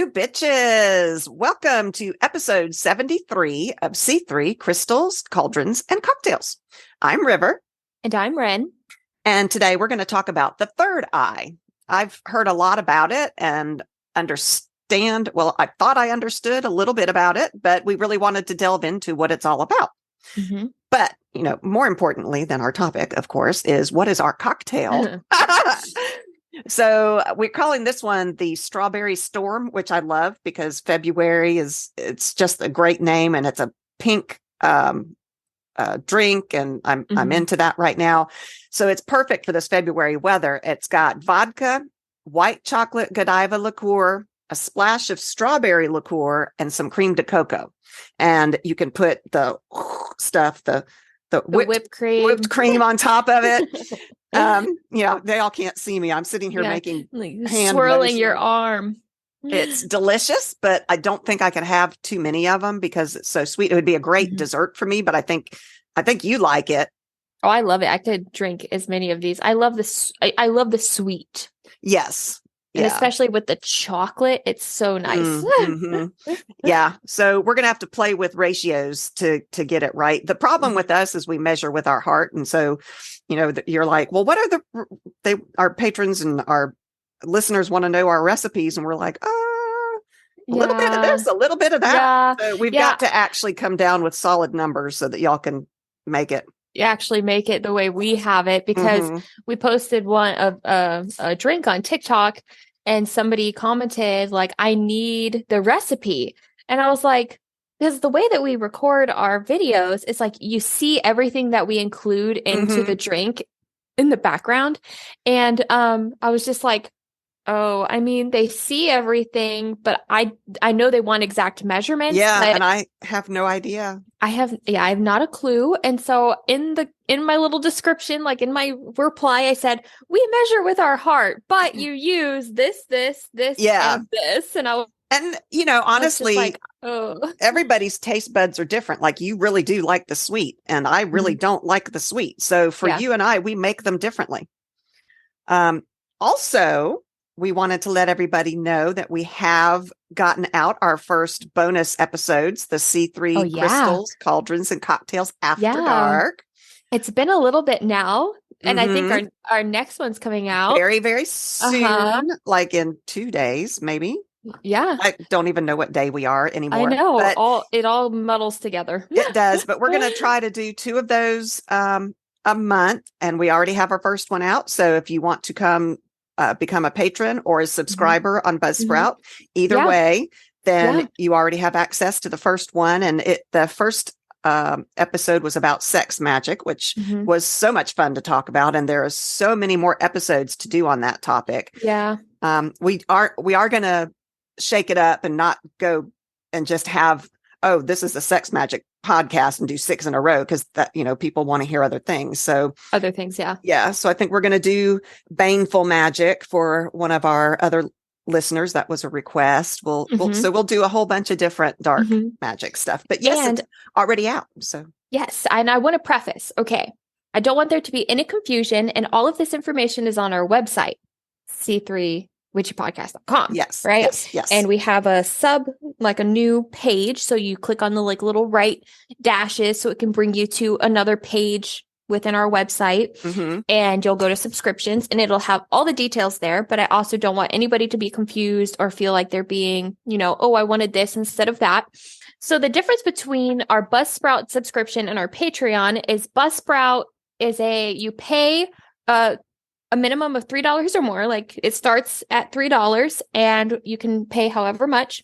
bitches. Welcome to episode 73 of C3 Crystals, Cauldrons, and Cocktails. I'm River. And I'm Wren. And today we're going to talk about the third eye. I've heard a lot about it and understand. Well, I thought I understood a little bit about it, but we really wanted to delve into what it's all about. Mm-hmm. But, more importantly than our topic, of course, is what is our cocktail? So we're calling this one the Strawberry Storm, which I love because February it's just a great name and it's a pink drink. And I'm into that right now. So it's perfect for this February weather. It's got vodka, white chocolate Godiva liqueur, a splash of strawberry liqueur, and some cream de cocoa. And you can put the stuff, the whipped cream on top of it. They all can't see me. I'm sitting here making hand swirling motion. your arm. It's delicious, but I don't think I could have too many of them because it's so sweet. It would be a great dessert for me, but I think you like it. Oh, I love it. I could drink as many of these. I love this. I love the sweet. Yes. And especially with the chocolate, it's so nice. Mm-hmm. Yeah. So we're going to have to play with ratios to get it right. The problem with us is we measure with our heart. And so, you're like, well, what are our patrons and our listeners want to know our recipes. And we're like, a little bit of this, a little bit of that. Yeah. So we've got to actually come down with solid numbers so that y'all can make it. Actually make it the way we have it, because we posted one of a drink on TikTok and somebody commented like, I need the recipe. And I was like, because the way that we record our videos is like you see everything that we include into the drink in the background. And I was just like, oh, I mean, they see everything, but I know they want exact measurements. Yeah, and I have no idea. I have not a clue. And so in my little description, like in my reply, I said, we measure with our heart, but you use this, and this. And honestly, like, everybody's taste buds are different. Like you really do like the sweet, and I really don't like the sweet. So for you and I, we make them differently. Also, we wanted to let everybody know that we have gotten out our first bonus episodes, the C3 Crystals, Cauldrons, and Cocktails After Dark. It's been a little bit now, and I think our next one's coming out very, very soon, like in 2 days, maybe. Yeah. I don't even know what day we are anymore. I know. It all muddles together. It does, but we're going to try to do 2 of those a month, and we already have our first one out. So if you want to become a patron or a subscriber on Buzzsprout, either way, then you already have access to the first one. And the first episode was about sex magic, which was so much fun to talk about. And there are so many more episodes to do on that topic. Yeah. We are going to shake it up and not go and just have, this is a sex magic podcast and do 6 in a row, because that people want to hear other things. So other things, so I think we're going to do baneful magic for one of our other listeners. That was a request. We'll do a whole bunch of different dark magic stuff, but it's already out. So yes, and I want to preface, I don't want there to be any confusion, and all of this information is on our website, c3witchypodcast.com. Yes. Right. Yes. And we have a new page. So you click on the little right dashes so it can bring you to another page within our website, and you'll go to subscriptions and it'll have all the details there. But I also don't want anybody to be confused or feel like they're being, I wanted this instead of that. So the difference between our Buzzsprout subscription and our Patreon is Buzzsprout is you pay a minimum of $3 or more. Like it starts at $3 and you can pay however much.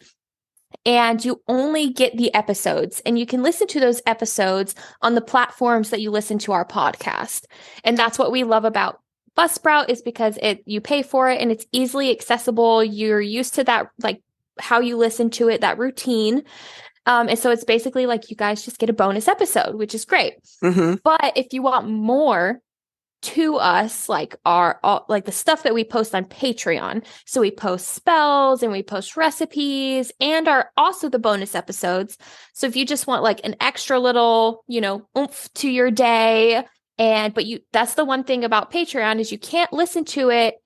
And you only get the episodes, and you can listen to those episodes on the platforms that you listen to our podcast. And that's what we love about Buzzsprout, is because you pay for it and it's easily accessible. You're used to that, like how you listen to it, that routine. And so it's basically like you guys just get a bonus episode, which is great. But if you want more to us, like the stuff that we post on Patreon. So we post spells and we post recipes and also the bonus episodes. So if you just want like an extra little, oomph to your day, that's the one thing about Patreon is you can't listen to it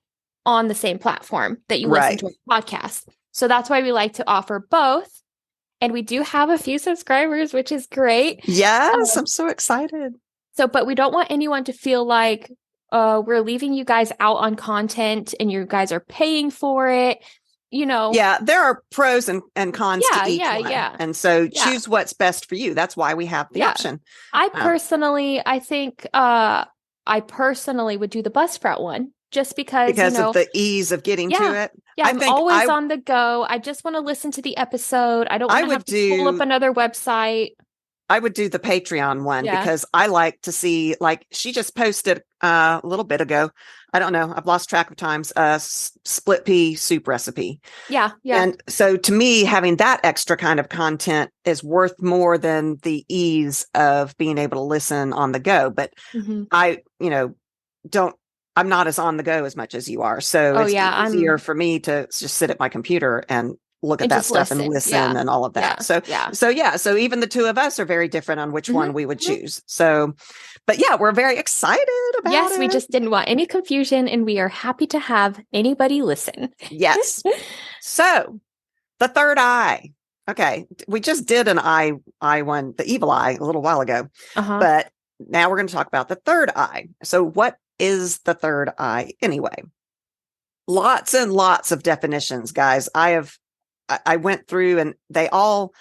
on the same platform that you listen to a podcast. So that's why we like to offer both. And we do have a few subscribers, which is great. Yes, I'm so excited. So, but we don't want anyone to feel like we're leaving you guys out on content and you guys are paying for it. Yeah, there are pros and cons to each one. Yeah. And so choose what's best for you. That's why we have the option. I personally would do the Buzzsprout one just because of the ease of getting to it. Yeah, I'm always on the go. I just want to listen to the episode. I don't want to have to pull up another website. I would do the Patreon one because I like to see, like she just posted a little bit ago. I don't know. I've lost track of times. Split pea soup recipe. Yeah. And so to me, having that extra kind of content is worth more than the ease of being able to listen on the go. But I'm not as on the go as much as you are. So it's easier for me to just sit at my computer and look at that stuff and listen and all of that. So even the two of us are very different on which one we would choose. So, but we're very excited about it. Yes, we just didn't want any confusion and we are happy to have anybody listen. Yes. So the third eye. Okay. We just did an eye one, the evil eye a little while ago, but now we're going to talk about the third eye. So what is the third eye anyway? Lots and lots of definitions, guys. I went through and they all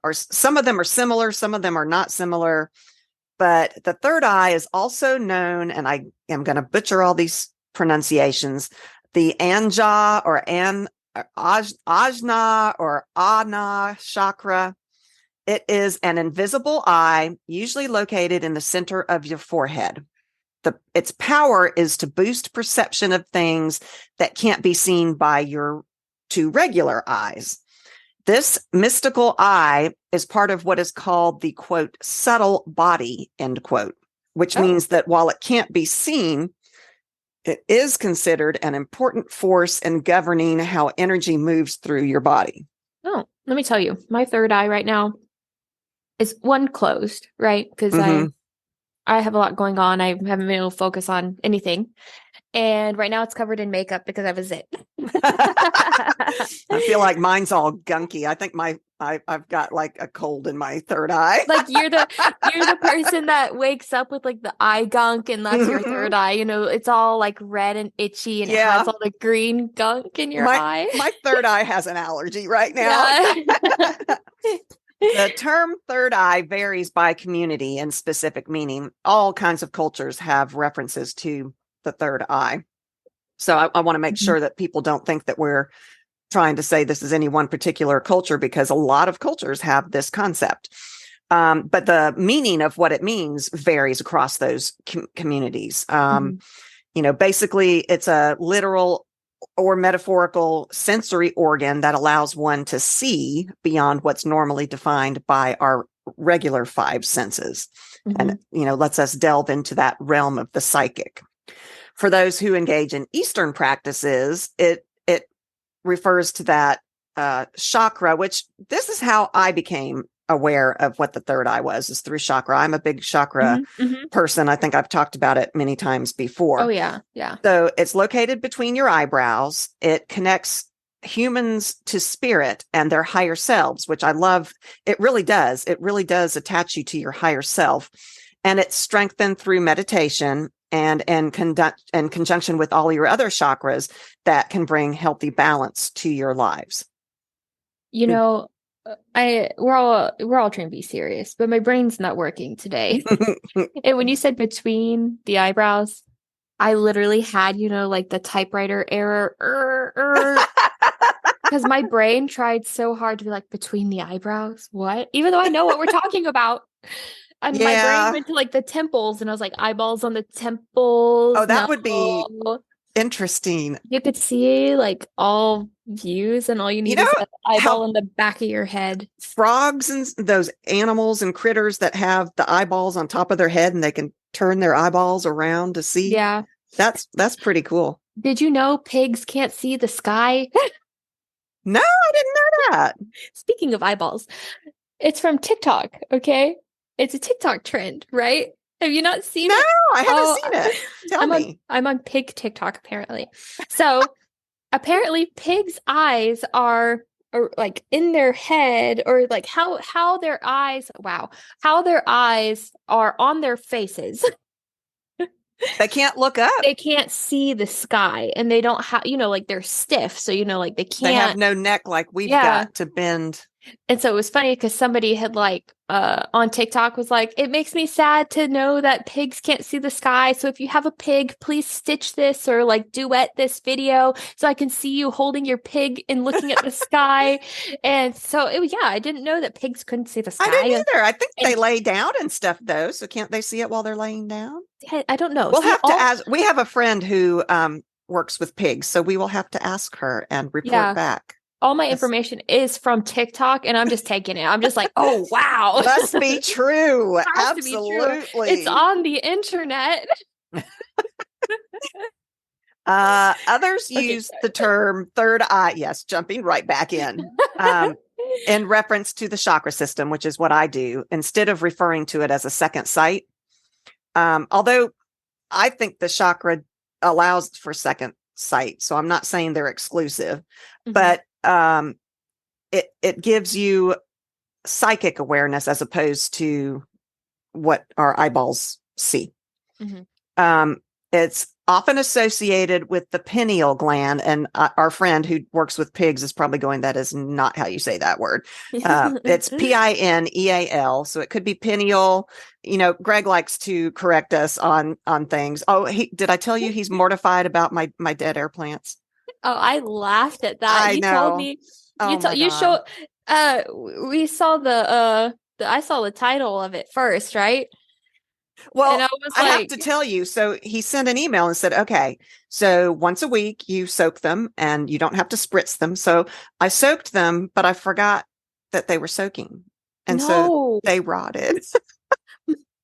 are, some of them are similar, some of them are not similar, but the third eye is also known, and I am going to butcher all these pronunciations, the Anja or Ajna or Ana chakra. It is an invisible eye, usually located in the center of your forehead. Its power is to boost perception of things that can't be seen by your two regular eyes. This mystical eye is part of what is called the, quote, subtle body, end quote, which means that while it can't be seen, it is considered an important force in governing how energy moves through your body. Oh, let me tell you, my third eye right now is one closed, right? Because I have a lot going on. I haven't been able to focus on anything. And right now it's covered in makeup because I was it. I feel like mine's all gunky. I think I've got like a cold in my third eye. Like you're the person that wakes up with like the eye gunk and that's your third eye. It's all like red and itchy and it has all the green gunk in your eye. My third eye has an allergy right now. The term third eye varies by community and specific meaning. All kinds of cultures have references to the third eye. So I want to make sure that people don't think that we're trying to say this is any one particular culture, because a lot of cultures have this concept. But the meaning of what it means varies across those communities. Basically it's a literal or metaphorical sensory organ that allows one to see beyond what's normally defined by our regular five senses. And, lets us delve into that realm of the psychic. For those who engage in Eastern practices, it refers to that chakra, which this is how I became aware of what the third eye was, is through chakra. I'm a big chakra person. I think I've talked about it many times before. Oh, yeah. Yeah. So it's located between your eyebrows. It connects humans to spirit and their higher selves, which I love. It really does. It really does attach you to your higher self. And it's strengthened through meditation and in conjunction with all your other chakras that can bring healthy balance to your lives. We're all trying to be serious, but my brain's not working today. And when you said between the eyebrows, I literally had, like the typewriter error, because my brain tried so hard to be like, between the eyebrows, what? Even though I know what we're talking about. And my brain went to like the temples, and I was like, eyeballs on the temples. Oh, that would be interesting. You could see like all views, and all you need is an eyeball in the back of your head. Frogs and those animals and critters that have the eyeballs on top of their head, and they can turn their eyeballs around to see. Yeah, that's pretty cool. Did you know pigs can't see the sky? No, I didn't know that. Speaking of eyeballs, it's from TikTok. Okay. It's a TikTok trend, right? Have you not seen it? No, I haven't seen it. Tell me. I'm on pig TikTok, apparently. So apparently pigs' eyes are or like in their head, or like how their eyes, how their eyes are on their faces. They can't look up. They can't see the sky, and they don't have, like they're stiff, so like they They have can't. no neck like we've Yeah. got to bend. And so it was funny because somebody had on TikTok was like, it makes me sad to know that pigs can't see the sky. So if you have a pig, please stitch this or like duet this video so I can see you holding your pig and looking at the sky. And so I didn't know that pigs couldn't see the sky. I didn't either. I think they lay down and stuff though. So can't they see it while they're laying down? I don't know. We'll have to ask. We have a friend who works with pigs, so we will have to ask her and report back. All my information is from TikTok, and I'm just taking it. I'm just like, oh, wow. Must be true. Absolutely. Be true. It's on the internet. Others use the term third eye. Yes, jumping right back in reference to the chakra system, which is what I do, instead of referring to it as a second sight. Although I think the chakra allows for second sight, so I'm not saying they're exclusive, but it gives you psychic awareness as opposed to what our eyeballs see. It's often associated with the pineal gland, and our friend who works with pigs is probably going, that is not how you say that word. It's pineal, so it could be pineal. Greg likes to correct us on things. Oh, did I tell you he's mortified about my dead air plants? Oh, I laughed at that. You know. Told me. You showed. We saw I saw the title of it first, right? Well, and I have to tell you. So he sent an email and said, "Okay, so once a week you soak them, and you don't have to spritz them." So I soaked them, but I forgot that they were soaking, and so they rotted.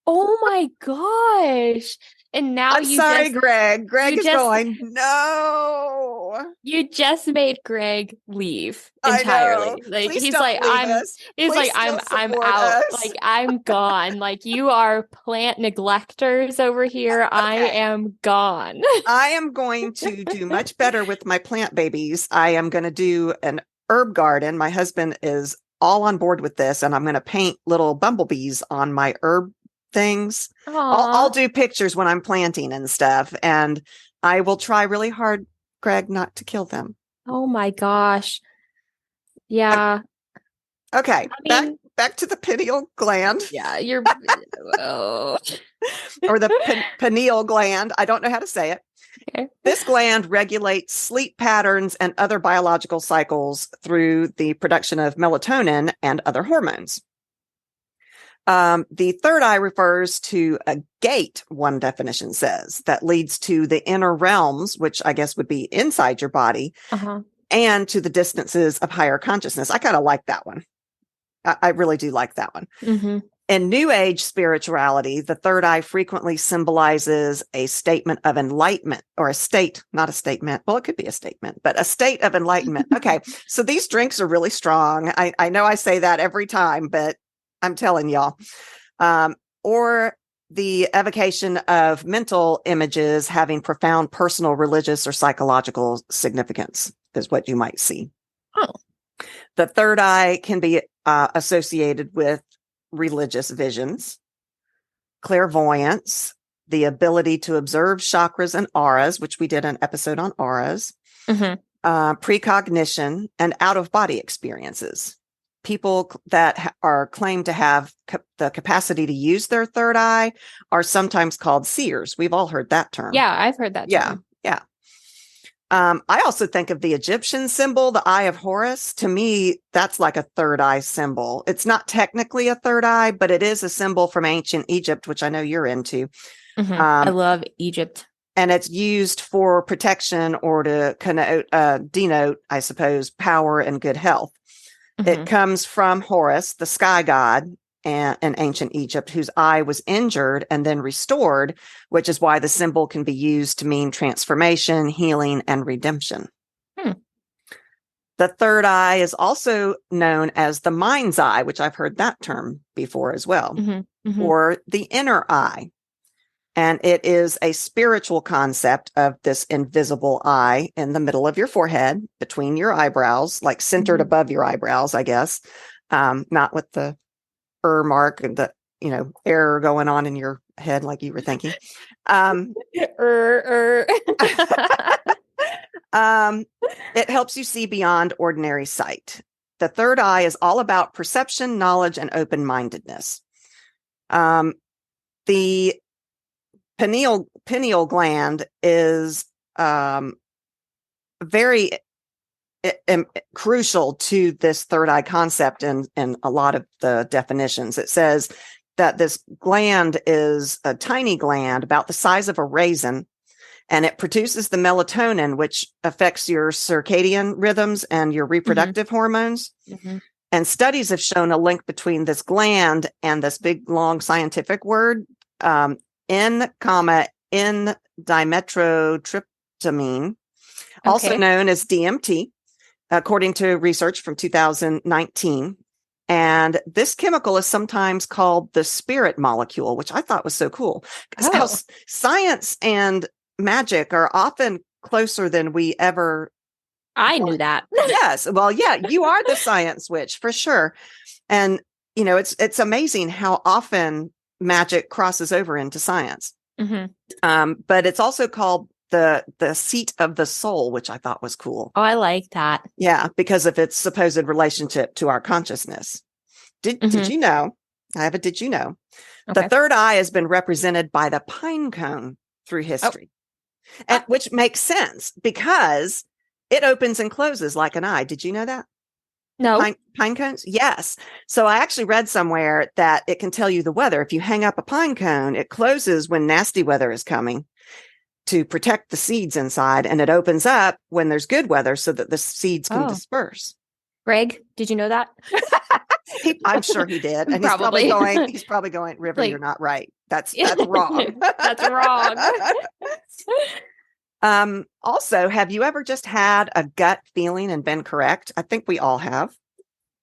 Oh my gosh. And now I'm sorry, Greg. Greg is going, no. You just made Greg leave entirely. Like Please he's don't like, I'm out. Like I'm gone. Like you are plant neglectors over here. Okay. I am gone. I am going to do much better with my plant babies. I am going to do an herb garden. My husband is all on board with this, and I'm going to paint little bumblebees on my herb things. I'll do pictures when I'm planting and stuff, and I will try really hard, Greg, not to kill them. Oh my gosh. Yeah. Okay. Back to the pineal gland. Yeah, you're or the pineal gland. I don't know how to say it. Okay. This gland regulates sleep patterns and other biological cycles through the production of melatonin and other hormones. The third eye refers to a gate, one definition says, that leads to the inner realms, which I guess would be inside your body, and to the distances of higher consciousness. I kind of like that one. I really do like that one. Mm-hmm. In New Age spirituality, the third eye frequently symbolizes a statement of enlightenment, or a state, not a statement. Well, it could be a statement, but a state of enlightenment. Okay. So these drinks are really strong. I know I say that every time, but I'm telling y'all, or the evocation of mental images having profound personal, religious, or psychological significance is what you might see. Oh. The third eye can be associated with religious visions, clairvoyance, the ability to observe chakras and auras, which we did an episode on auras, precognition, and out-of-body experiences. People that are claimed to have the capacity to use their third eye are sometimes called seers. We've all heard that term. Yeah, I've heard that term. Yeah. I also think of the Egyptian symbol, the Eye of Horus. To me, that's like a third eye symbol. It's not technically a third eye, but it is a symbol from ancient Egypt, which I know you're into. I love Egypt. And it's used for protection or to denote, I suppose, power and good health. It comes from Horus, the sky god in ancient Egypt, whose eye was injured and then restored, which is why the symbol can be used to mean transformation, healing, and redemption. The third eye is also known as the mind's eye, which I've heard that term before as well, or the inner eye. And it is a spiritual concept of this invisible eye in the middle of your forehead, between your eyebrows, like centered above your eyebrows, I guess. Not with the mark and the, error going on in your head like you were thinking. It helps you see beyond ordinary sight. The third eye is all about perception, knowledge, and open-mindedness. The pineal gland is very crucial to this third eye concept in a lot of the definitions. It says that this gland is a tiny gland about the size of a raisin, and it produces the melatonin, which affects your circadian rhythms and your reproductive hormones. And studies have shown a link between this gland and this big, long scientific word, N-dimetrotryptamine, also known as DMT, according to research from 2019. And this chemical is sometimes called the spirit molecule, which I thought was so cool. Because science and magic are often closer than we ever. I knew that. Yes. Well, yeah, you are the science witch for sure. And, it's amazing how often magic crosses over into science. But it's also called the seat of the soul, which I thought was cool. Oh, I like that. Yeah, because of its supposed relationship to our consciousness. Did you know? I have a did you know? Okay. The third eye has been represented by the pinecone through history, and which makes sense because it opens and closes like an eye. Did you know that? No. Pine cones? Yes. So I actually read somewhere that it can tell you the weather. If you hang up a pine cone, it closes when nasty weather is coming to protect the seeds inside, and it opens up when there's good weather so that the seeds can disperse. Greg, did you know that? I'm sure he did. And he's probably going, River, you're not right. That's wrong. That's wrong. Also, have you ever just had a gut feeling and been correct? I think we all have.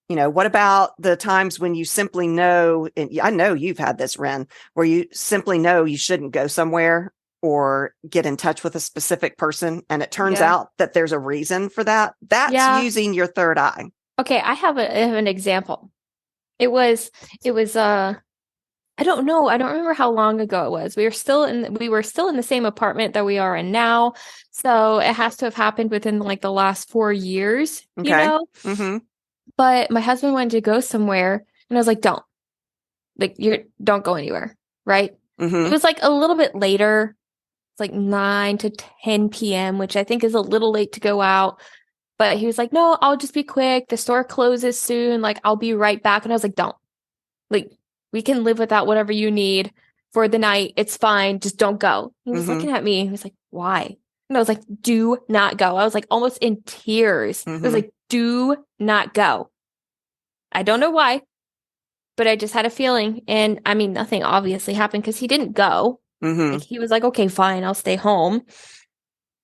What about the times when you simply know, and I know you've had this, Wren, where you simply know you shouldn't go somewhere or get in touch with a specific person, and it turns out that there's a reason for that. That's using your third eye. Okay, I have an example. It was I don't know. I don't remember how long ago it was. We were still in the same apartment that we are in now. So it has to have happened within like the last 4 years, But my husband wanted to go somewhere, and I was like, don't go anywhere. Right. It was like a little bit later. It's like 9 to 10 p.m., which I think is a little late to go out. But he was like, no, I'll just be quick. The store closes soon. Like, I'll be right back. And I was like, don't. Like, we can live without whatever you need for the night. It's fine. Just don't go. He was looking at me. He was like, why? And I was like, do not go. I was like almost in tears. I was like, do not go. I don't know why, but I just had a feeling. And I mean, nothing obviously happened because he didn't go. Like, he was like, okay, fine, I'll stay home.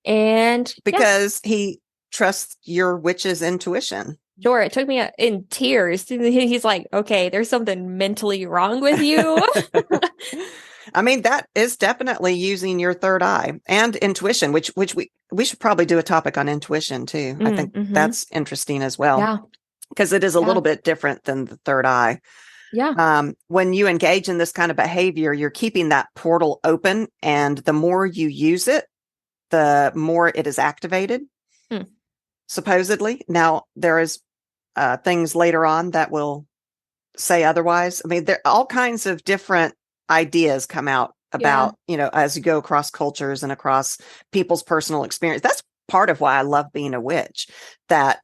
And because he trusts your witch's intuition. Sure, it took me in tears. He's like, okay, there's something mentally wrong with you. I mean, that is definitely using your third eye and intuition, which we should probably do a topic on intuition too. I think that's interesting as well, because it is a little bit different than the third eye. Yeah. When you engage in this kind of behavior, you're keeping that portal open, and the more you use it, the more it is activated. Supposedly. Now, there is things later on that will say otherwise. I mean, there all kinds of different ideas come out about, as you go across cultures and across people's personal experience. That's part of why I love being a witch, that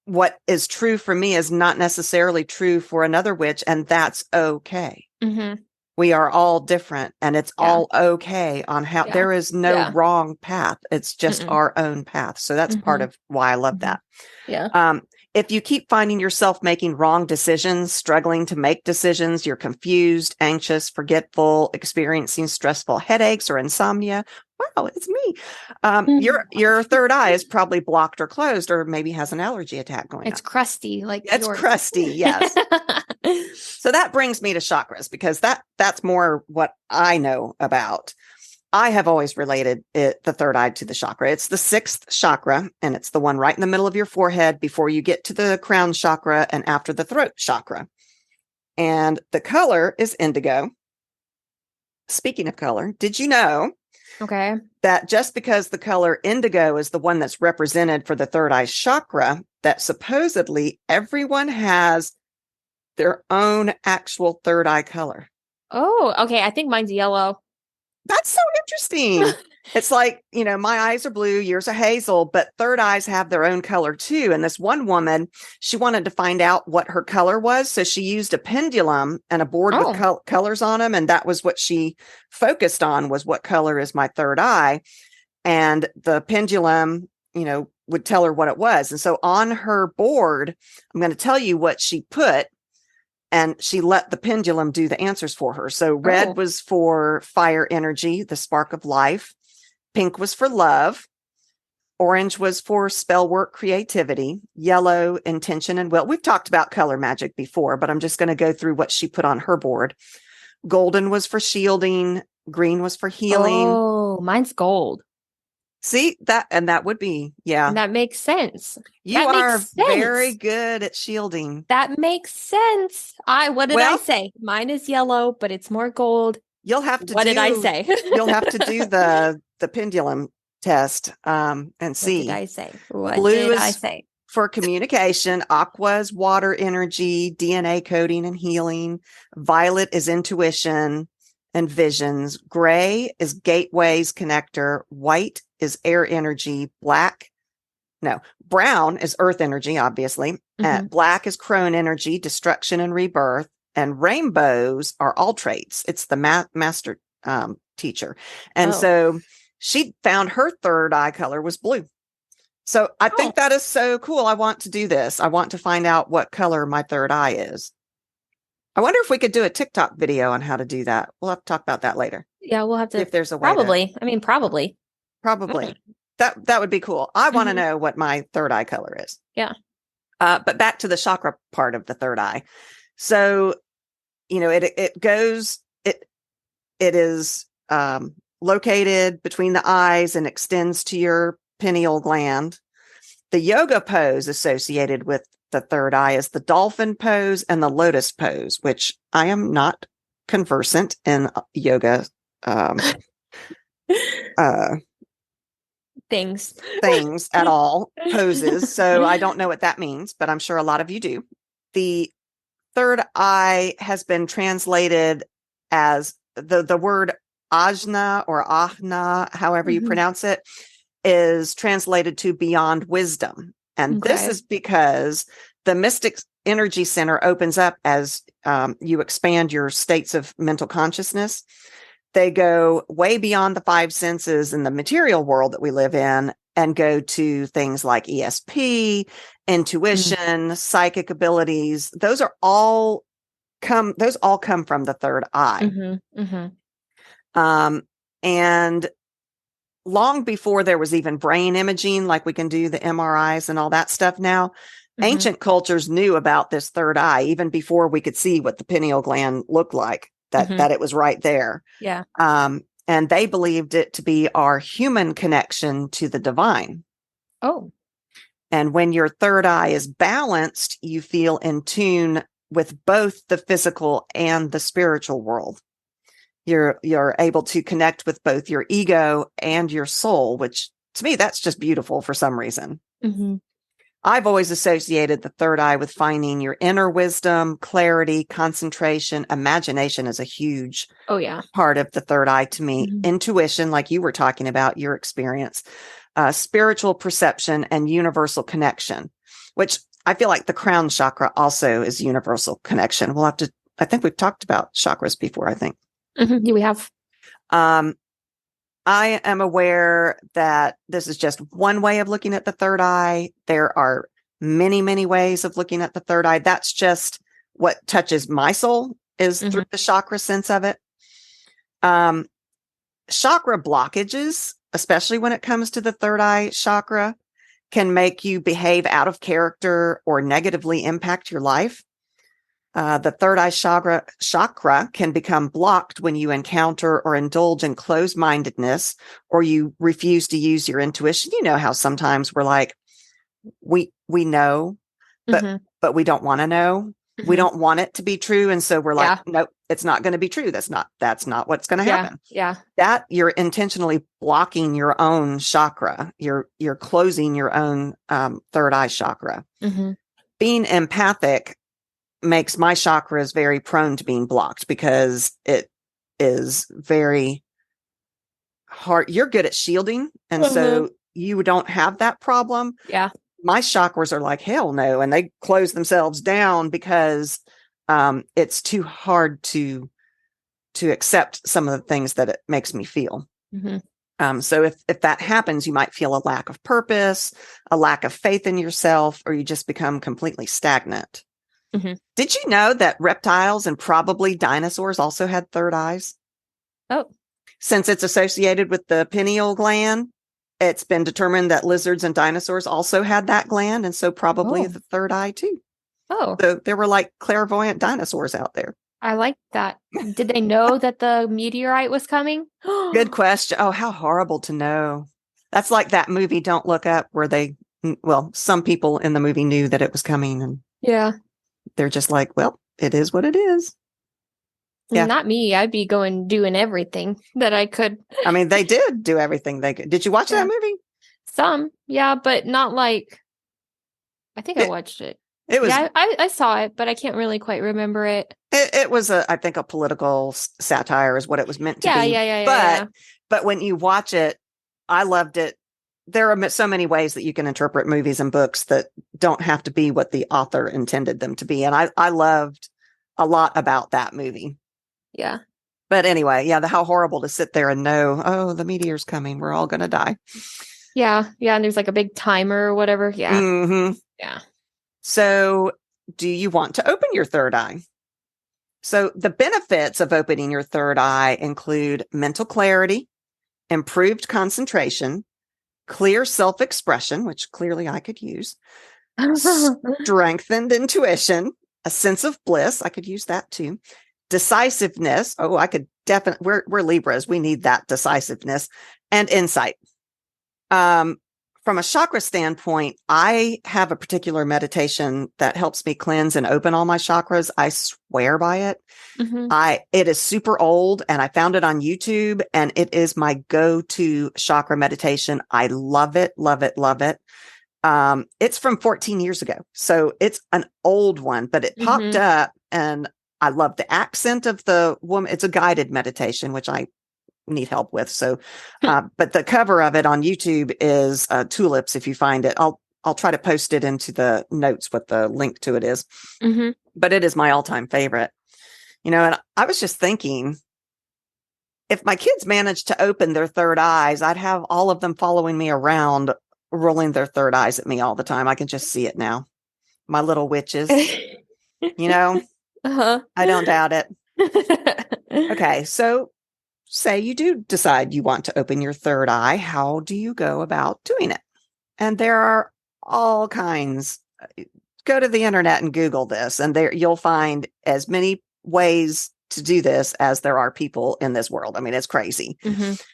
what is true for me is not necessarily true for another witch, and that's okay. We are all different, and it's all okay on how there is no wrong path. It's just our own path. So that's part of why I love that. Yeah. If you keep finding yourself making wrong decisions, struggling to make decisions, you're confused, anxious, forgetful, experiencing stressful headaches or insomnia. Wow, it's me. Your third eye is probably blocked or closed, or maybe has an allergy attack going on. It's crusty, like it's yours. Crusty, yes. So that brings me to chakras, because that's more what I know about. I have always related the third eye to the chakra. It's the sixth chakra, and it's the one right in the middle of your forehead before you get to the crown chakra and after the throat chakra. And the color is indigo. Speaking of color, did you know that just because the color indigo is the one that's represented for the third eye chakra, that supposedly everyone has their own actual third eye color? Oh, okay. I think mine's yellow. That's so interesting. It's like, my eyes are blue, yours are hazel, but third eyes have their own color too. And this one woman, she wanted to find out what her color was. So she used a pendulum and a board with colors on them. And that was what she focused on, was what color is my third eye. And the pendulum, would tell her what it was. And so on her board, I'm going to tell you what she put. And she let the pendulum do the answers for her. So red was for fire energy, the spark of life. Pink was for love. Orange was for spell work, creativity. Yellow, intention and will. We've talked about color magic before, but I'm just going to go through what she put on her board. Golden was for shielding. Green was for healing. Oh, mine's gold. See that? And that would be, And that makes sense. You are very good at shielding. That makes sense. What did I say? Mine is yellow, but it's more gold. You'll have to What did I say? You'll have to do the pendulum test and see. What did I say? Blue did I say? For communication. Aqua is water energy, DNA coding and healing. Violet is intuition and visions. Gray is gateways, connector. White is air energy. Brown is earth energy, obviously. Black is crone energy, destruction and rebirth. And rainbows are all traits. It's the master teacher. And so she found her third eye color was blue. So I think that is so cool. I want to do this. I want to find out what color my third eye is. I wonder if we could do a TikTok video on how to do that. We'll have to talk about that later. Yeah, we'll have to. If there's a way. Probably. Probably. That would be cool. I want to know what my third eye color is. Yeah. But back to the chakra part of the third eye. So, it is located between the eyes and extends to your pineal gland. The yoga pose associated with the third eye is the dolphin pose and the lotus pose, which I am not conversant in yoga things at all, poses. So I don't know what that means, but I'm sure a lot of you do. The third eye has been translated as the word ajna or ahna, however you pronounce it, is translated to beyond wisdom. And this is because the mystic energy center opens up as you expand your states of mental consciousness. They go way beyond the five senses in the material world that we live in and go to things like ESP, intuition, psychic abilities. Those all come from the third eye. And long before there was even brain imaging, like we can do the MRIs and all that stuff now, ancient cultures knew about this third eye, even before we could see what the pineal gland looked like, that it was right there. Yeah. And they believed it to be our human connection to the divine. Oh. And when your third eye is balanced, you feel in tune with both the physical and the spiritual world. You're able to connect with both your ego and your soul, which to me, that's just beautiful for some reason. I've always associated the third eye with finding your inner wisdom, clarity, concentration. Imagination is a huge part of the third eye to me. Intuition, like you were talking about, your experience, spiritual perception, and universal connection, which I feel like the crown chakra also is universal connection. I think we've talked about chakras before, I think. Yeah, we have. I am aware that this is just one way of looking at the third eye. There are many, many ways of looking at the third eye. That's just what touches my soul is through the chakra sense of it. Chakra blockages, especially when it comes to the third eye chakra, can make you behave out of character or negatively impact your life. The third eye chakra can become blocked when you encounter or indulge in closed-mindedness, or you refuse to use your intuition. You know how sometimes we're like, we know, but we don't want to know. We don't want it to be true. And so we're like, nope, it's not going to be true. That's not what's going to happen. Yeah. That you're intentionally blocking your own chakra. You're closing your own third eye chakra. Being empathic makes my chakras very prone to being blocked because it is very hard. You're good at shielding. And so you don't have that problem. Yeah. My chakras are like, hell no. And they close themselves down because it's too hard to accept some of the things that it makes me feel. So if that happens, you might feel a lack of purpose, a lack of faith in yourself, or you just become completely stagnant. Did you know that reptiles and probably dinosaurs also had third eyes? Oh. Since it's associated with the pineal gland, it's been determined that lizards and dinosaurs also had that gland, and so probably the third eye too. Oh. So there were like clairvoyant dinosaurs out there. I like that. Did they know that the meteorite was coming? Good question. Oh, how horrible to know. That's like that movie Don't Look Up, where some people in the movie knew that it was coming, and they're just like, well, it is what it is. Yeah. Not me. I'd be doing everything that I could. I mean, they did do everything they could. Did you watch that movie? Some, but not like, I think I watched it. It was, I saw it, but I can't really quite remember it. It was I think a political satire is what it was meant to be. Yeah. But when you watch it, I loved it. There are so many ways that you can interpret movies and books that don't have to be what the author intended them to be. And I loved a lot about that movie. Yeah. But anyway, how horrible to sit there and know, oh, the meteor's coming. We're all going to die. Yeah. And there's like a big timer or whatever. Yeah. Yeah. So do you want to open your third eye? So the benefits of opening your third eye include mental clarity, improved concentration, clear self-expression, which clearly I could use, strengthened intuition, a sense of bliss. I could use that too. Decisiveness. Oh, I could definitely, we're Libras. We need that decisiveness and insight. From a chakra standpoint, I have a particular meditation that helps me cleanse and open all my chakras. I swear by it. It is super old and I found it on YouTube and it is my go-to chakra meditation. I love it, love it, love it. It's from 14 years ago. So it's an old one, but it popped up and I love the accent of the woman. It's a guided meditation, which I need help with. So, but the cover of it on YouTube is tulips. If you find it, I'll try to post it into the notes what the link to it is. But it is my all-time favorite. And I was just thinking, if my kids managed to open their third eyes, I'd have all of them following me around, rolling their third eyes at me all the time. I can just see it now. My little witches, I don't doubt it. Okay. So say you do decide you want to open your third eye. How do you go about doing it? And there are all kinds. Go to the internet and Google this, and there you'll find as many ways to do this as there are people in this world. I mean, it's crazy.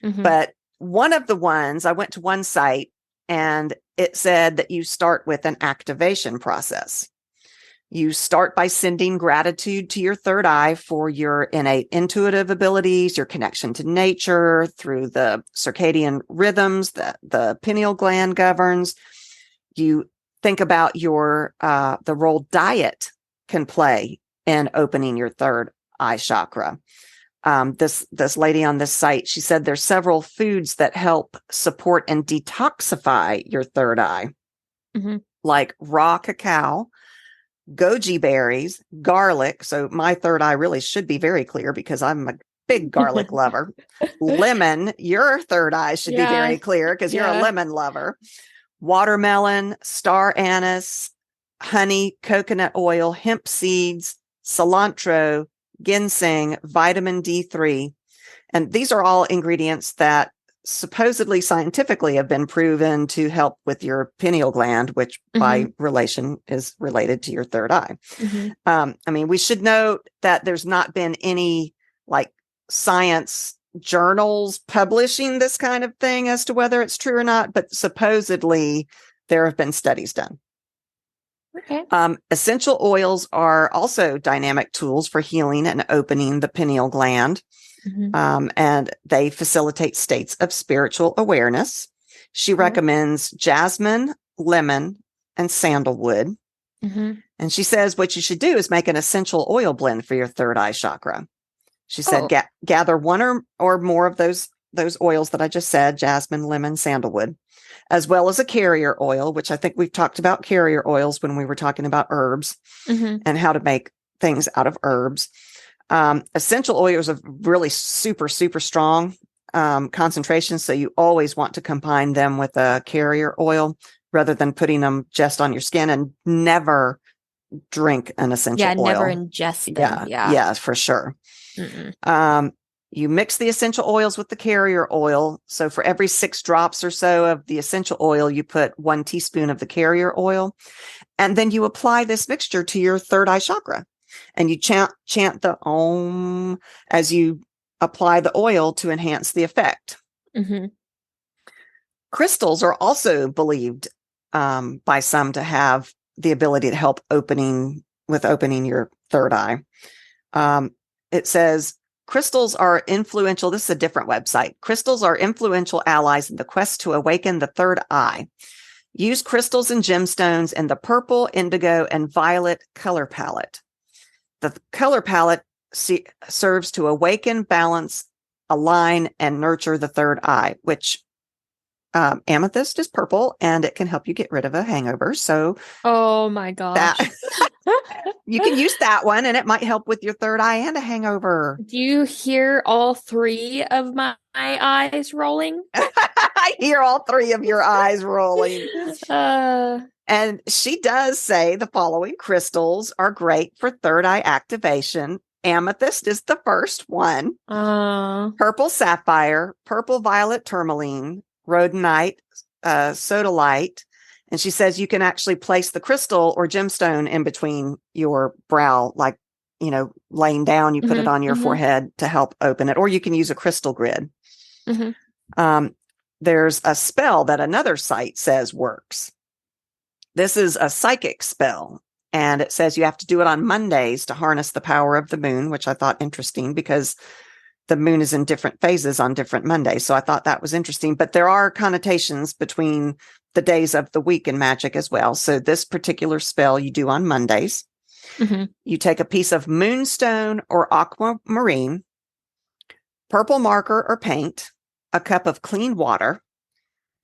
But one of the ones, I went to one site and it said that you start with an activation process. You start by sending gratitude to your third eye for your innate intuitive abilities, your connection to nature through the circadian rhythms that the pineal gland governs. You think about the role diet can play in opening your third eye chakra. This lady on this site, she said there's several foods that help support and detoxify your third eye, like raw cacao, goji berries, garlic. So my third eye really should be very clear because I'm a big garlic lover. Lemon, your third eye should be very clear because you're a lemon lover. Watermelon, star anise, honey, coconut oil, hemp seeds, cilantro, ginseng, vitamin D3. And these are all ingredients that supposedly scientifically have been proven to help with your pineal gland, which by relation is related to your third eye. I mean, we should note that there's not been any like science journals publishing this kind of thing as to whether it's true or not, but supposedly there have been studies done. Okay. Essential oils are also dynamic tools for healing and opening the pineal gland. And they facilitate states of spiritual awareness. She recommends jasmine, lemon, and sandalwood. And she says what you should do is make an essential oil blend for your third eye chakra. She said, gather one or more of those oils that I just said, jasmine, lemon, sandalwood, as well as a carrier oil, which I think we've talked about carrier oils when we were talking about herbs and how to make things out of herbs. Essential oils are really super, super strong concentrations. So you always want to combine them with a carrier oil rather than putting them just on your skin, and never drink an essential oil. Never ingest them. Yeah, for sure. You mix the essential oils with the carrier oil. So for every 6 drops or so of the essential oil, you put 1 teaspoon of the carrier oil. And then you apply this mixture to your third eye chakra. And you chant the Om as you apply the oil to enhance the effect. Crystals are also believed by some to have the ability to help opening your third eye. It says, crystals are influential. This is a different website. Crystals are influential allies in the quest to awaken the third eye. Use crystals and gemstones in the purple, indigo, and violet color palette. The color palette serves to awaken, balance, align, and nurture the third eye, which amethyst is purple, and it can help you get rid of a hangover. So, oh my gosh, you can use that one, and it might help with your third eye and a hangover. Do you hear all 3 of my eyes rolling? I hear all 3 of your eyes rolling. And she does say the following crystals are great for third eye activation. Amethyst is the first one. Purple sapphire, purple violet tourmaline, rhodonite, sodalite. And she says you can actually place the crystal or gemstone in between your brow, like, laying down, you put it on your forehead to help open it, or you can use a crystal grid. There's a spell that another site says works. This is a psychic spell, and it says you have to do it on Mondays to harness the power of the moon, which I thought interesting because the moon is in different phases on different Mondays. So I thought that was interesting, but there are connotations between the days of the week in magic as well. So this particular spell you do on Mondays. You take a piece of moonstone or aquamarine, purple marker or paint, a cup of clean water.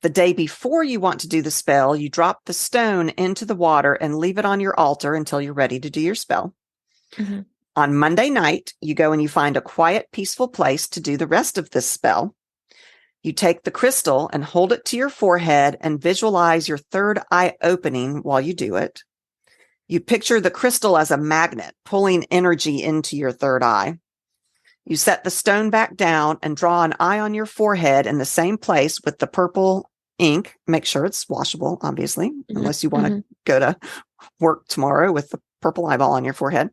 The day before you want to do the spell, you drop the stone into the water and leave it on your altar until you're ready to do your spell. On Monday night, you go and you find a quiet, peaceful place to do the rest of this spell. You take the crystal and hold it to your forehead and visualize your third eye opening while you do it. You picture the crystal as a magnet pulling energy into your third eye. You set the stone back down and draw an eye on your forehead in the same place with the purple ink. Make sure it's washable, obviously, unless you want to go to work tomorrow with the purple eyeball on your forehead.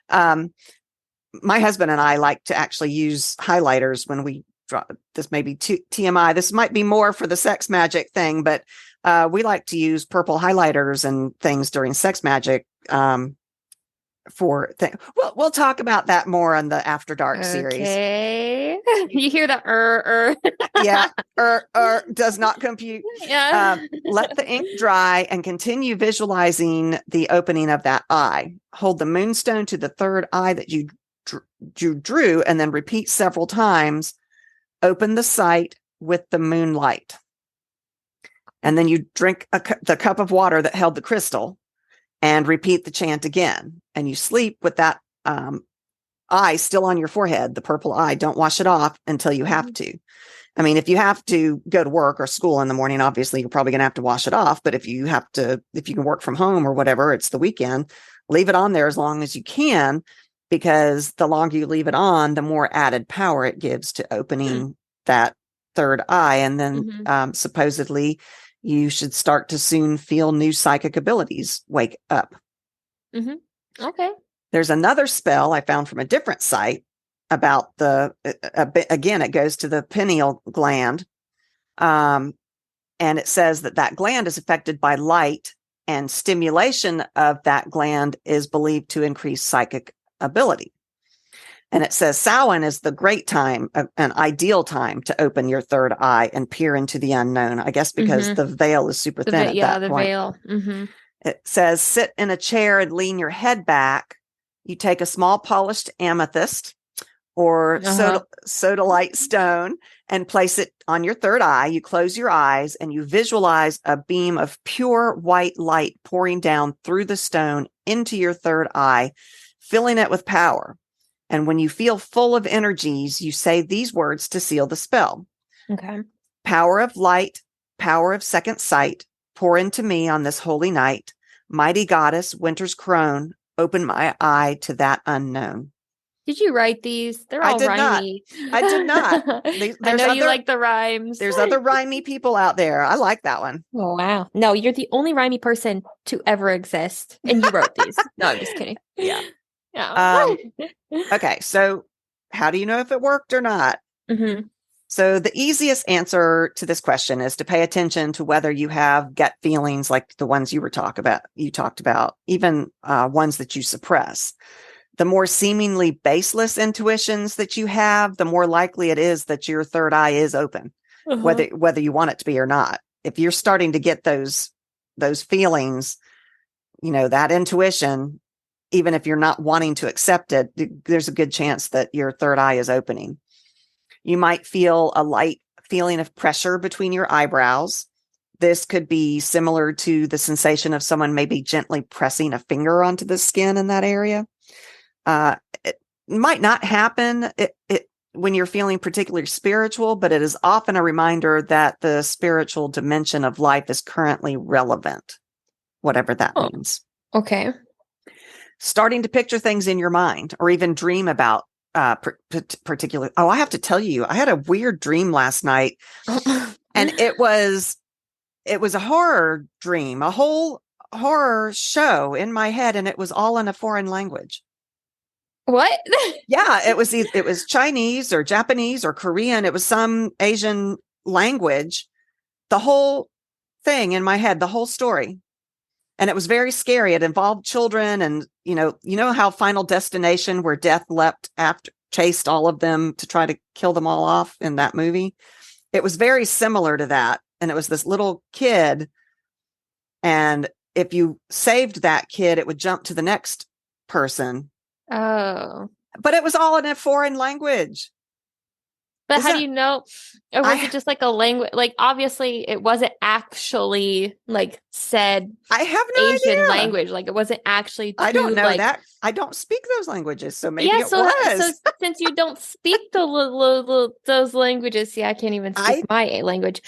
My husband and I like to actually use highlighters when we draw. This may be TMI. This might be more for the sex magic thing, but we like to use purple highlighters and things during sex magic. We'll talk about that more on the After Dark series. Okay. You hear the Yeah, does not compute. Let the ink dry and continue visualizing the opening of that eye. Hold the moonstone to the third eye that you drew, and then repeat several times. Open the sight with the moonlight. And then you drink the cup of water that held the crystal and repeat the chant again. And you sleep with that eye still on your forehead, the purple eye. Don't wash it off until you have to. I mean, if you have to go to work or school in the morning, obviously you're probably going to have to wash it off. But if you can work from home or whatever, it's the weekend, leave it on there as long as you can, because the longer you leave it on, the more added power it gives to opening that third eye. And then supposedly you should start to soon feel new psychic abilities wake up. Okay. There's another spell I found from a different site about again, it goes to the pineal gland. And it says that gland is affected by light, and stimulation of that gland is believed to increase psychic ability. And it says Samhain is the great time, an ideal time to open your third eye and peer into the unknown. I guess because the veil is super thin at that point. Veil. It says sit in a chair and lean your head back. You take a small polished amethyst or sodalite stone and place it on your third eye. You close your eyes and you visualize a beam of pure white light pouring down through the stone into your third eye, filling it with power. And when you feel full of energies, you say these words to seal the spell. Okay. Power of light, power of second sight, pour into me on this holy night. Mighty goddess, winter's crone, open my eye to that unknown. Did you write these? They're all rhymey. I did not. I know you like the rhymes. There's other rhymey people out there. I like that one. Oh, wow. No, you're the only rhymey person to ever exist. And you wrote these. No, I'm just kidding. Yeah. Yeah. Okay. So how do you know if it worked or not? So the easiest answer to this question is to pay attention to whether you have gut feelings like the ones you talked about, even ones that you suppress. The more seemingly baseless intuitions that you have, the more likely it is that your third eye is open, whether you want it to be or not. If you're starting to get those feelings, that intuition, even if you're not wanting to accept it, there's a good chance that your third eye is opening. You might feel a light feeling of pressure between your eyebrows. This could be similar to the sensation of someone maybe gently pressing a finger onto the skin in that area. It might not happen when you're feeling particularly spiritual, but it is often a reminder that the spiritual dimension of life is currently relevant, whatever that means. Okay. Starting to picture things in your mind or even dream about particular. Oh, I have to tell you, I had a weird dream last night and it was a horror dream, a whole horror show in my head. And it was all in a foreign language. What? Yeah, it was Chinese or Japanese or Korean. It was some Asian language. The whole thing in my head, the whole story. And it was very scary. It involved children and, you know how Final Destination where death chased all of them to try to kill them all off in that movie. It was very similar to that. And it was this little kid. And if you saved that kid, it would jump to the next person. Oh. But it was all in a foreign language. But how do you know? Or was it just like a language? Like, obviously, it wasn't actually like said I have no Asian idea. language. Like, it wasn't actually. I don't know that. I don't speak those languages. So maybe it was. So since you don't speak those languages, see, I can't even speak my language.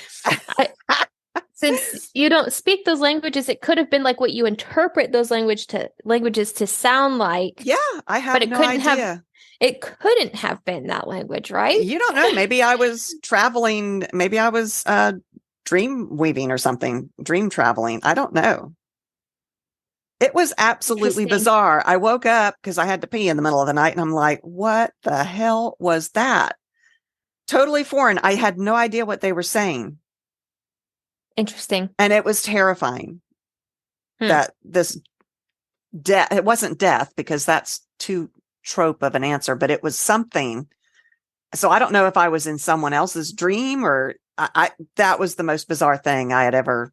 Since you don't speak those languages, it could have been like what you interpret those languages to sound like. Yeah, I have no idea. It couldn't have been that language, right? You don't know. Maybe I was traveling. Maybe I was dream weaving or something, dream traveling. I don't know. It was absolutely bizarre. I woke up because I had to pee in the middle of the night and I'm like, what the hell was that? Totally foreign. I had no idea what they were saying. Interesting. And it was terrifying that this death, it wasn't death because that's too trope of an answer, but it was something. So I don't know if I was in someone else's dream or that was the most bizarre thing I've ever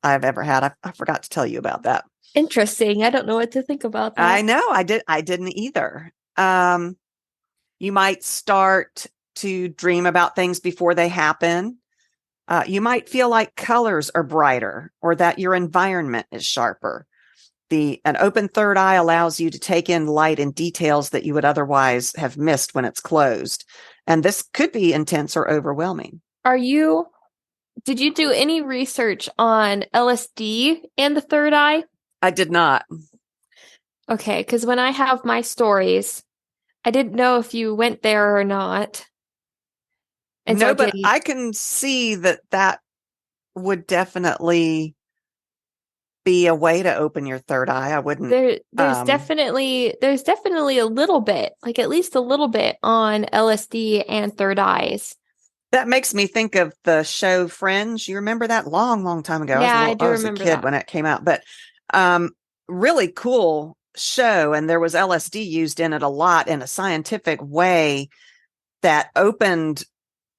had. I forgot to tell you about that. Interesting. I don't know what to think about that. I know. I didn't either. You might start to dream about things before they happen. You might feel like colors are brighter or that your environment is sharper. An open third eye allows you to take in light and details that you would otherwise have missed when it's closed. And this could be intense or overwhelming. Did you do any research on LSD and the third eye? I did not. Okay, because when I have my stories, I didn't know if you went there or not. And no, but I can see that would definitely be a way to open your third eye. I wouldn't. There's definitely a little bit, like at least a little bit on LSD and third eyes. That makes me think of the show Fringe. You remember that long time ago? Yeah, I was a kid when it came out, but really cool show. And there was LSD used in it a lot in a scientific way that opened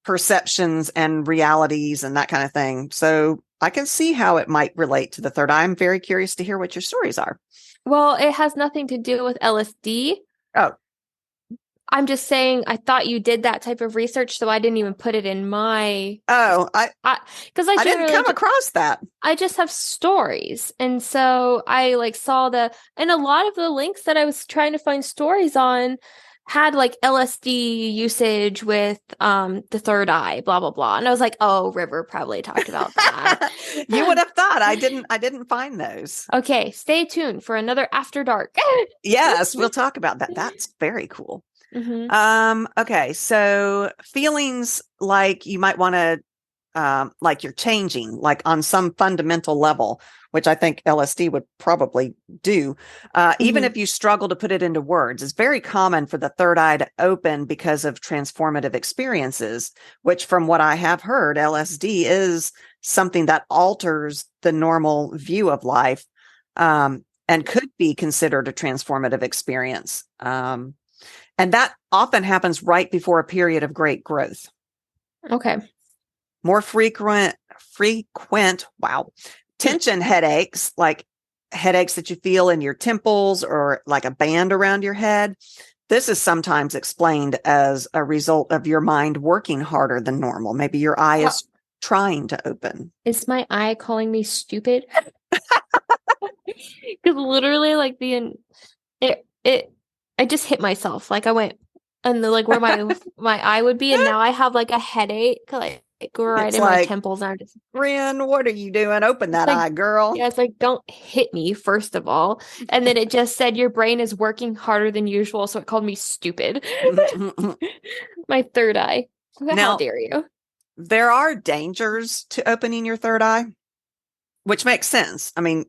perceptions and realities and that kind of thing. So I can see how it might relate to the third eye. I'm very curious to hear what your stories are. Well, it has nothing to do with LSD. Oh. I'm just saying, I thought you did that type of research, so I didn't even put it in my. I didn't come across that. I just have stories, and so I saw and a lot of the links that I was trying to find stories on had LSD usage with the third eye, blah blah blah, and I was like, oh, River probably talked about that. You would have thought. I didn't find those. Okay, stay tuned for another After Dark. Yes, we'll talk about that. That's very cool. Mm-hmm. Okay, so feelings like you might want to like you're changing, like on some fundamental level, which I think LSD would probably do, even if you struggle to put it into words. It's very common for the third eye to open because of transformative experiences, which from what I have heard, LSD is something that alters the normal view of life, and could be considered a transformative experience. And that often happens right before a period of great growth. Okay. More frequent, tension headaches, like headaches that you feel in your temples or like a band around your head. This is sometimes explained as a result of your mind working harder than normal. Maybe your eye is trying to open. Is my eye calling me stupid? Because literally, I just hit myself. I went and where my eye would be, and now I have a headache, right in my temples. And I'm just, Wren, what are you doing? Open that eye, girl. Yeah, it's don't hit me, first of all. And then it just said your brain is working harder than usual, so it called me stupid. My third eye. How dare you? There are dangers to opening your third eye, which makes sense. I mean,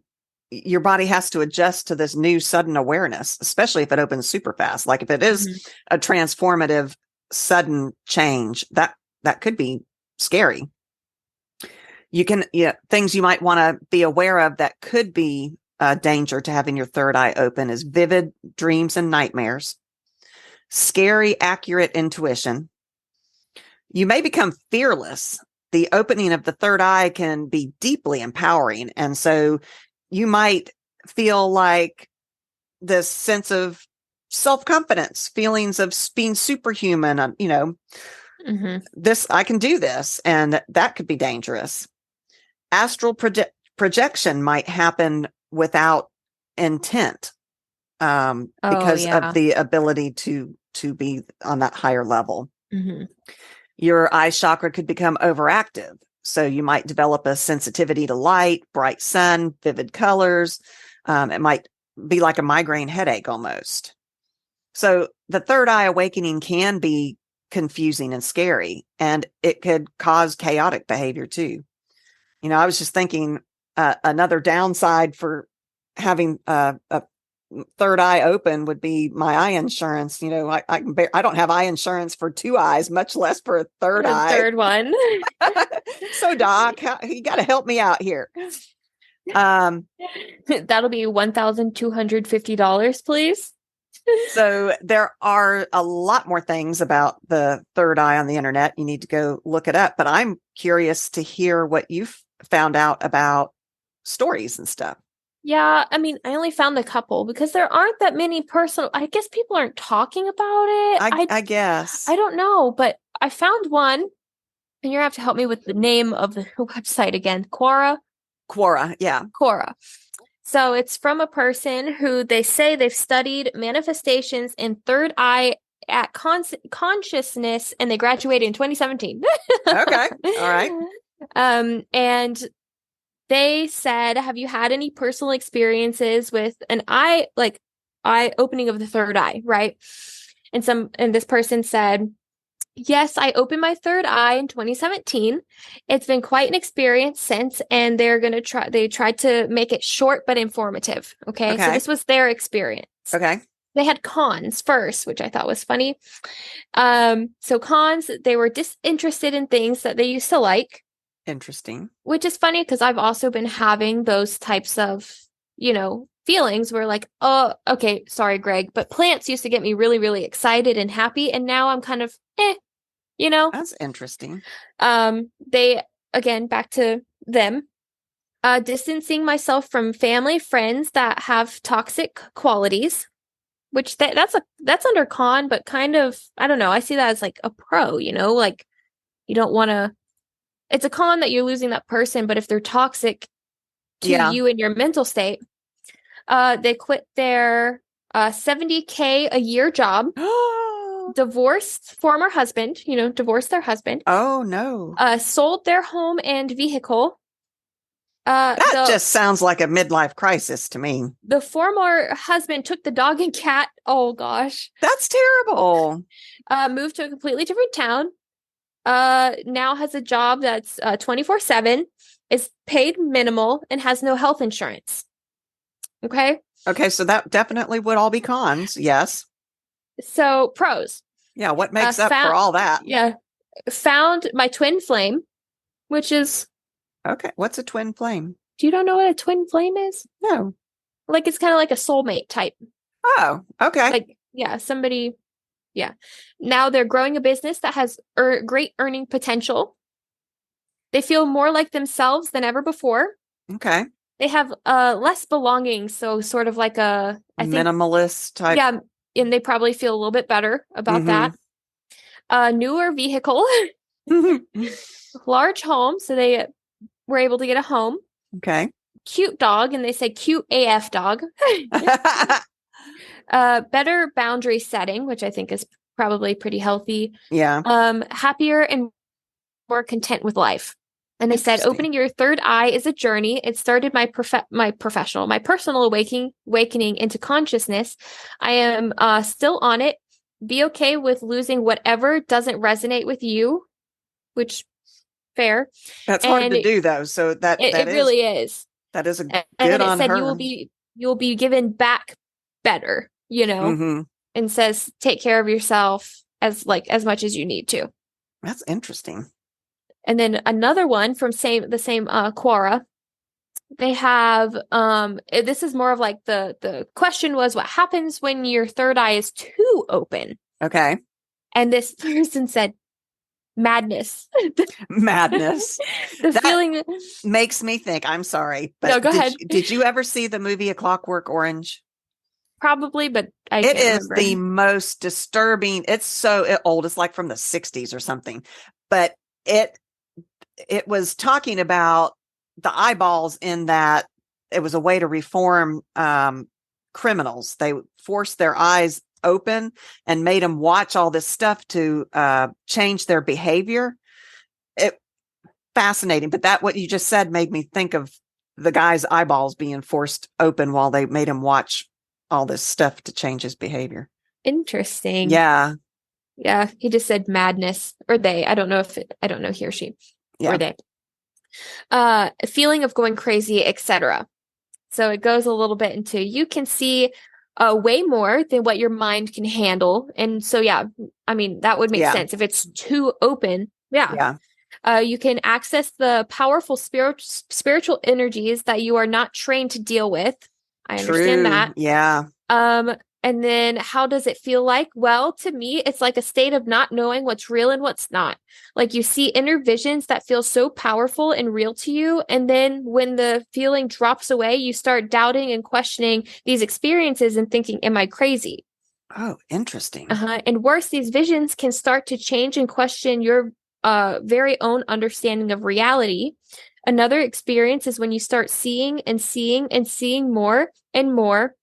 your body has to adjust to this new sudden awareness, especially if it opens super fast. Like if it is a transformative sudden change, that could be scary. Things you might want to be aware of that could be a danger to having your third eye open is vivid dreams and nightmares, scary, accurate intuition. You may become fearless. The opening of the third eye can be deeply empowering. And so you might feel like this sense of self-confidence, feelings of being superhuman, this, I can do this. And that could be dangerous. Astral projection might happen without intent, because of the ability to be on that higher level. Your eye chakra could become overactive. So you might develop a sensitivity to light, bright sun, vivid colors. It might be like a migraine headache almost. So the third eye awakening can be confusing and scary, and it could cause chaotic behavior too. I was just thinking another downside for having a third eye open would be my eye insurance. I don't have eye insurance for two eyes, much less for a third eye. Third one. So Doc, you got to help me out here. That'll be $1,250, please. So there are a lot more things about the third eye on the internet. You need to go look it up, but I'm curious to hear what you've found out about stories and stuff. Yeah, I mean, I only found a couple because there aren't that many I guess people aren't talking about it. I guess. I don't know, but I found one, and you're gonna have to help me with the name of the website again. Quora, yeah. Quora. So it's from a person who they say they've studied manifestations in third eye at consciousness, and they graduated in 2017. Okay, all right. And they said, have you had any personal experiences with an eye opening of the third eye, right? And this person said, Yes, I opened my third eye in 2017. It's been quite an experience since, and they tried to make it short but informative. Okay. So Okay. this was their experience. Okay. They had cons first, which I thought was funny. So cons, they were disinterested in things that they used to like. Interesting. Which is funny because I've also been having those types of, feelings where like, oh, okay, sorry, Greg, but plants used to get me really, really excited and happy. And now I'm kind of, That's interesting. They, again, back to them, distancing myself from family, friends that have toxic qualities, which that's under con, but kind of, I don't know. I see that as like a pro, like you don't want to, it's a con that you're losing that person, but if they're toxic to you and your mental state, they quit their $70K a year job, divorced former husband, divorced their husband. Oh, no. Sold their home and vehicle. That just sounds like a midlife crisis to me. The former husband took the dog and cat. Oh, gosh. That's terrible. Moved to a completely different town. Now has a job that's 24/7, is paid minimal, and has no health insurance. Okay. Okay, so that definitely would all be cons. Yes. So pros. Yeah, what makes up for all that? Yeah. Found my twin flame, which is... Okay, what's a twin flame? You don't know what a twin flame is? No. Like, it's kind of like a soulmate type. Oh, okay. Like, yeah, somebody... Yeah. Now they're growing a business that has great earning potential. They feel more like themselves than ever before. Okay. They have less belonging, so sort of like I think, minimalist type. Yeah, and they probably feel a little bit better about that. Newer vehicle, large home, so they were able to get a home. Okay. Cute dog, and they say cute AF dog. Better boundary setting, which I think is probably pretty healthy. Yeah. Happier and more content with life. And they said, opening your third eye is a journey. It started my personal awakening into consciousness. I am still on it. Be okay with losing whatever doesn't resonate with you, which fair. That's hard to do though. So that really is. That is a good and on it said her. You will be given back better, and says take care of yourself as much as you need to. That's interesting. And then another one from the same Quora. They have this is more of like the question was, what happens when your third eye is too open? Okay. And this person said madness. Madness. That feeling makes me think, I'm sorry, but no, go ahead. Did you ever see the movie A Clockwork Orange? Probably, but it is the most disturbing. It's so old. It's like from the 60s or something, but it was talking about the eyeballs in that it was a way to reform criminals. They forced their eyes open and made them watch all this stuff to change their behavior. Fascinating. But what you just said made me think of the guy's eyeballs being forced open while they made him watch all this stuff to change his behavior. Interesting. Yeah. Yeah. He just said madness, or they. I don't know he or she. Yeah. Or they. A feeling of going crazy, etc. So it goes a little bit into you can see way more than what your mind can handle. And so, yeah, I mean, that would make sense if it's too open. Yeah. You can access the powerful spiritual energies that you are not trained to deal with. I understand that. Yeah. And then how does it feel like? Well, to me, it's like a state of not knowing what's real and what's not. Like you see inner visions that feel so powerful and real to you. And then when the feeling drops away, you start doubting and questioning these experiences and thinking, am I crazy? Oh, interesting. And worse, these visions can start to change and question your very own understanding of reality. Another experience is when you start seeing and seeing and seeing more and more,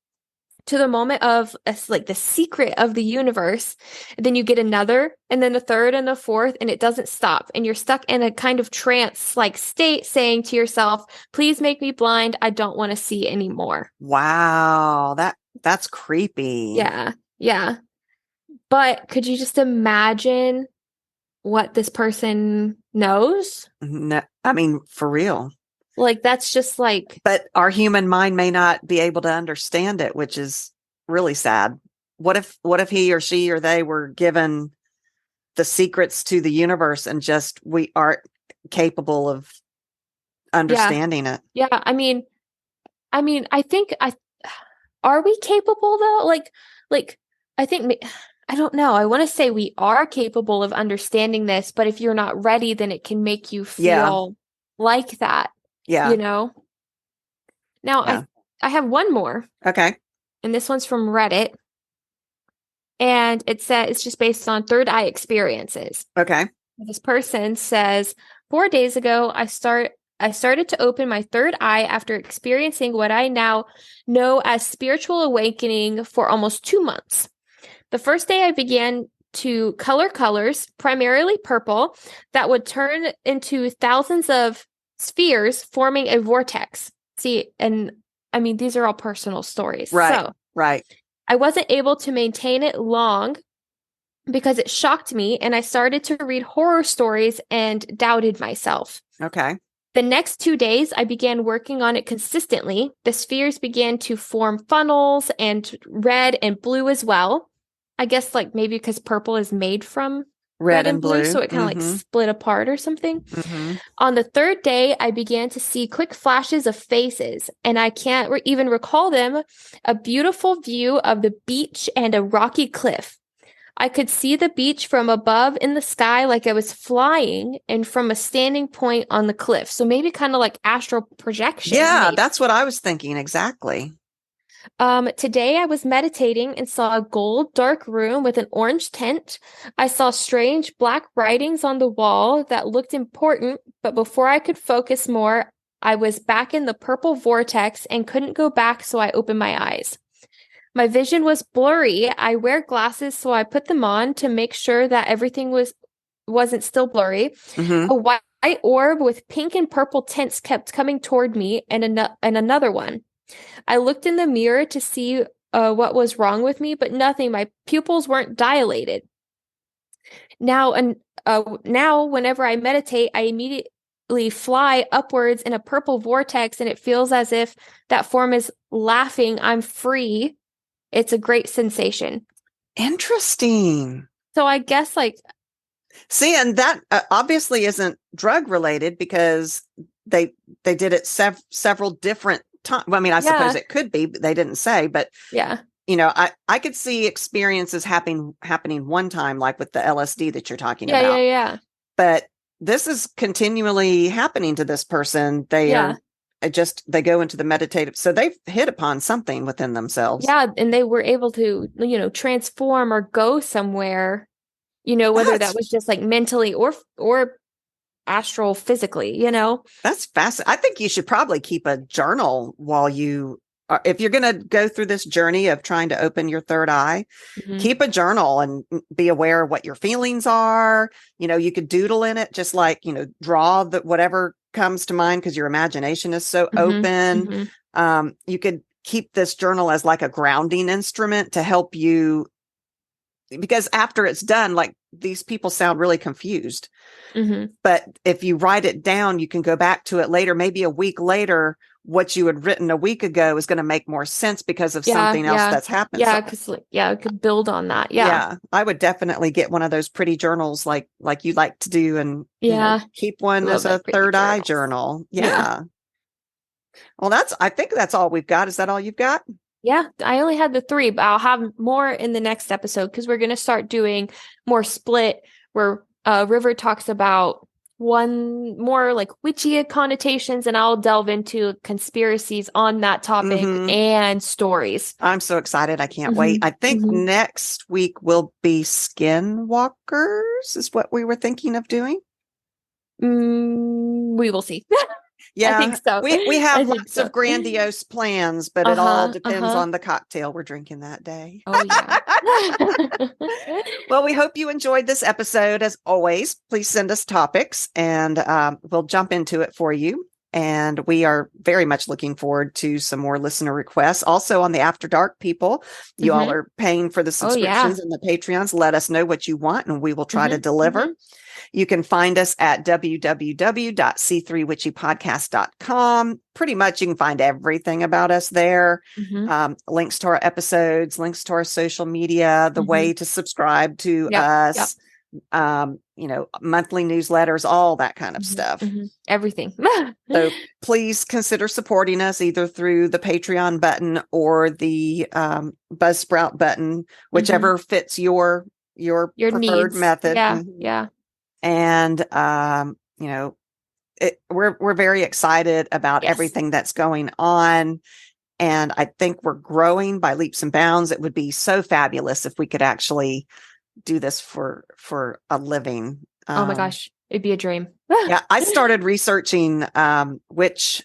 to the moment of like the secret of the universe. And then you get another, and then the third and the fourth, and it doesn't stop. And you're stuck in a kind of trance like state, saying to yourself, please make me blind. I don't want to see anymore. Wow. That's creepy. Yeah. Yeah. But could you just imagine what this person knows. No, I mean, for real. Like, that's just like. But our human mind may not be able to understand it, which is really sad. What if he or she or they were given the secrets to the universe and just we aren't capable of understanding it? Yeah. I mean, I think are we capable though? Like, I think, I don't know. I want to say we are capable of understanding this, but if you're not ready, then it can make you feel like that. Yeah. You know? Now, I have one more. Okay. And this one's from Reddit. And it says it's just based on third eye experiences. Okay. This person says, 4 days ago, I started to open my third eye after experiencing what I now know as spiritual awakening for almost 2 months. The first day I began to color colors, primarily purple, that would turn into thousands of spheres forming a vortex. See, and I mean, these are all personal stories. Right. So, right. I wasn't able to maintain it long because it shocked me, and I started to read horror stories and doubted myself. Okay. The next 2 days, I began working on it consistently. The spheres began to form funnels and red and blue as well. I guess like maybe because purple is made from red and blue, so it kind of like split apart or something. Mm-hmm. On the third day, I began to see quick flashes of faces, and I can't even recall them. A beautiful view of the beach and a rocky cliff. I could see the beach from above in the sky like I was flying, and from a standing point on the cliff. So maybe kind of like astral projection. Yeah, maybe. That's what I was thinking. Exactly. Today I was meditating and saw a gold dark room with an orange tent. I saw strange black writings on the wall that looked important, but before I could focus more, I was back in the purple vortex and couldn't go back, so I opened my eyes. My vision was blurry. I wear glasses, so I put them on to make sure that everything wasn't still blurry. Mm-hmm. A white orb with pink and purple tints kept coming toward me, and another one. I looked in the mirror to see what was wrong with me, but nothing. My pupils weren't dilated. Now, whenever I meditate, I immediately fly upwards in a purple vortex, and it feels as if that form is laughing. I'm free. It's a great sensation. Interesting. So I guess see, and that obviously isn't drug related because they did it several different times. Well, I mean, I suppose it could be, but they didn't say. But yeah, I could see experiences happening one time, like with the LSD that you're talking about. Yeah. But this is continually happening to this person. They go into the meditative, so they've hit upon something within themselves. Yeah, and they were able to, transform or go somewhere, whether that was just like mentally or astral physically, That's fascinating. I think you should probably keep a journal while you are, if you're going to go through this journey of trying to open your third eye, keep a journal and be aware of what your feelings are. You could doodle in it, just like, draw whatever comes to mind because your imagination is so open. You could keep this journal as like a grounding instrument to help you, because after it's done, like these people sound really confused. But if you write it down, you can go back to it later, maybe a week later. What you had written a week ago is going to make more sense because of something else that's happened. Yeah, because it could build on that. Yeah, I would definitely get one of those pretty journals like you like to do, and keep one as a third eye journal. Yeah. Well, I think that's all we've got. Is that all you've got? Yeah, I only had the 3, but I'll have more in the next episode because we're going to start doing more split where River talks about one more like witchy connotations, and I'll delve into conspiracies on that topic and stories. I'm so excited. I can't wait. I think next week will be skinwalkers is what we were thinking of doing. We will see. Yeah, I think so. We have lots of grandiose plans, but it all depends on the cocktail we're drinking that day. Oh, yeah. Well, we hope you enjoyed this episode. As always, please send us topics and we'll jump into it for you. And we are very much looking forward to some more listener requests. Also on the After Dark people, you all are paying for the subscriptions and the Patreons. Let us know what you want and we will try to deliver. You can find us at www.c3witchypodcast.com. Pretty much you can find everything about us there. Links to our episodes, links to our social media, the way to subscribe to us, monthly newsletters, all that kind of stuff. Everything. So please consider supporting us either through the Patreon button or the Buzzsprout button, whichever fits your preferred needs. method. Yeah. And we're very excited about everything that's going on. And I think we're growing by leaps and bounds. It would be so fabulous if we could actually do this for a living. Oh my gosh, it'd be a dream. Yeah, I started researching which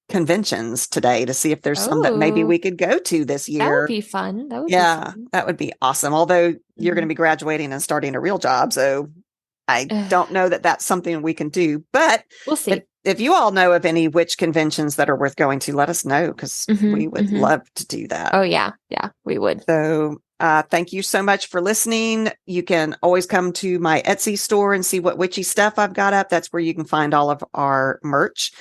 conventions today to see if there's some that maybe we could go to this year. That would be fun. That would be fun. That would be awesome. Although you're going to be graduating and starting a real job, so I don't know that that's something we can do. But we'll see. If you all know of any witch conventions that are worth going to, let us know, because we would love to do that. Oh yeah, we would. So thank you so much for listening. You can always come to my Etsy store and see what witchy stuff I've got up. That's where you can find all of our merch.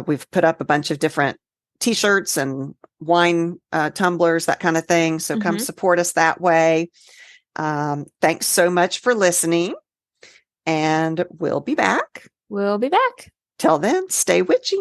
We've put up a bunch of different t-shirts and wine tumblers, that kind of thing. So come support us that way. Thanks so much for listening. And we'll be back. We'll be back. Till then, stay witchy.